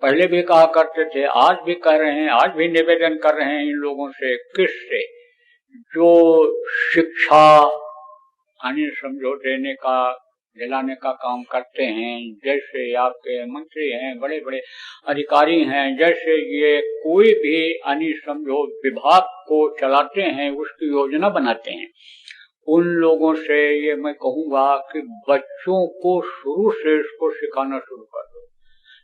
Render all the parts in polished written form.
पहले भी कहा करते थे, आज भी कह रहे हैं, आज भी निवेदन कर रहे हैं इन लोगों से, किससे, जो शिक्षा यानी समझो देने का, दिलाने का काम करते हैं, जैसे आपके मंत्री हैं, बड़े बड़े अधिकारी हैं, जैसे ये कोई भी यानी समझो विभाग को चलाते हैं, उसकी योजना बनाते हैं, उन लोगों से ये मैं कहूंगा कि बच्चों को शुरू से इसको सिखाना शुरू कर दो।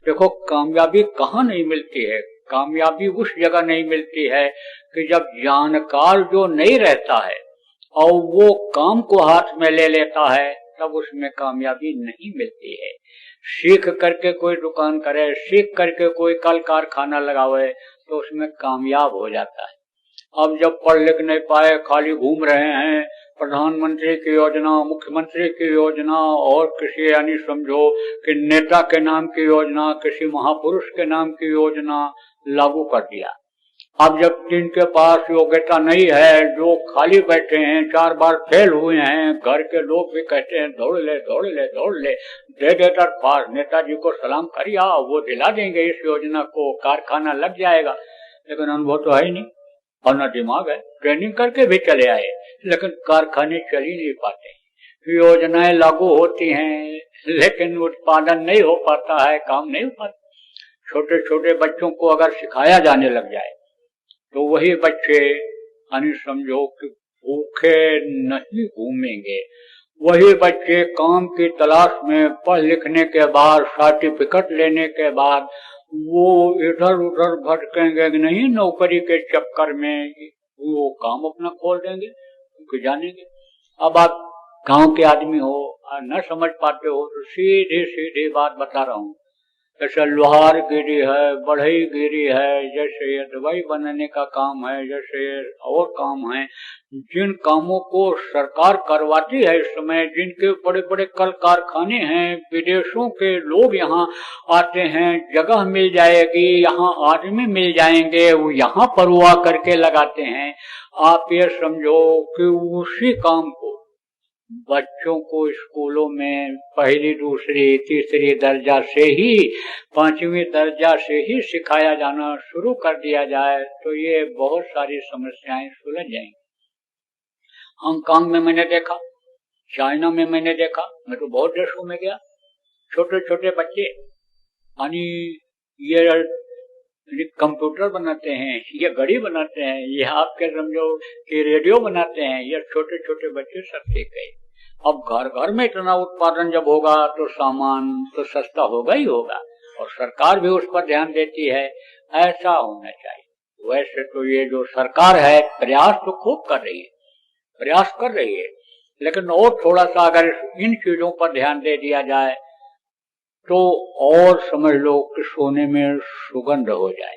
देखो, कामयाबी कहाँ नहीं मिलती है, कामयाबी उस जगह नहीं मिलती है कि जब जानकार जो नहीं रहता है और वो काम को हाथ में ले लेता है, तब उसमें कामयाबी नहीं मिलती है। सीख करके कोई दुकान करे, सीख करके कोई कल कारखाना लगावे, तो उसमें कामयाब हो जाता है। अब जब पढ़ लिख नहीं पाए, खाली घूम रहे हैं, प्रधानमंत्री की योजना, मुख्यमंत्री की योजना और किसी यानी समझो कि नेता के नाम की योजना, किसी महापुरुष के नाम की योजना लागू कर दिया। अब जब जिनके पास योग्यता नहीं है, जो खाली बैठे हैं, 4 बार फेल हुए हैं, घर के लोग भी कहते हैं दौड़ ले दौड़ ले दौड़ ले, दे दे दरख्वास्त, नेताजी को सलाम करिए, वो दिला देंगे इस योजना को, कारखाना लग जाएगा। लेकिन अनुभव तो है ही नहीं और न दिमाग है, ट्रेनिंग करके भी चले आए, लेकिन कारखाने चल ही नहीं पाते। योजनाएं लागू होती हैं, लेकिन उत्पादन नहीं हो पाता है, काम नहीं हो पाता। छोटे छोटे बच्चों को अगर सिखाया जाने लग जाए, तो वही बच्चे यानी समझो कि भूखे नहीं घूमेंगे, वही बच्चे काम की तलाश में पढ़ लिखने के बाद, सर्टिफिकेट लेने के बाद वो इधर उधर भटकेंगे नहीं, नौकरी के चक्कर में वो काम अपना खोल देंगे, क्योंकि जानेंगे। अब आप गांव के आदमी हो, न समझ पाते हो, तो सीधी सीधी बात बता रहा हूँ, जैसे लोहार गिरी है, बढ़ई गिरी है, जैसे ये दवाई बनाने का काम है, जैसे और काम है, जिन कामों को सरकार करवाती है इस समय, जिनके बड़े बड़े कल कारखाने हैं, विदेशों के लोग यहाँ आते हैं, जगह मिल जाएगी, यहाँ आदमी मिल जाएंगे, वो यहाँ पर वो आकर के लगाते हैं। आप ये समझो कि उसी काम को बच्चों को स्कूलों में पहली दूसरी तीसरी दर्जा से ही, 5वीं दर्जा से ही सिखाया जाना शुरू कर दिया जाए, तो ये बहुत सारी समस्याएं सुलझ जाएंगी। हांगकांग में मैंने देखा, चाइना में मैंने देखा, मैं तो बहुत देशों में गया, छोटे छोटे बच्चे यानी ये कंप्यूटर बनाते हैं, ये घड़ी बनाते हैं, ये आपके समझो कि रेडियो बनाते हैं, ये छोटे छोटे बच्चे सब सीख गए। अब घर घर में इतना उत्पादन जब होगा तो सामान तो सस्ता होगा ही होगा, और सरकार भी उस पर ध्यान देती है, ऐसा होना चाहिए। वैसे तो ये जो सरकार है, प्रयास तो खूब कर रही है, प्रयास कर रही है, लेकिन और थोड़ा सा अगर इन चीजों पर ध्यान दे दिया जाए तो और समझ लो कि सोने में सुगंध हो जाए।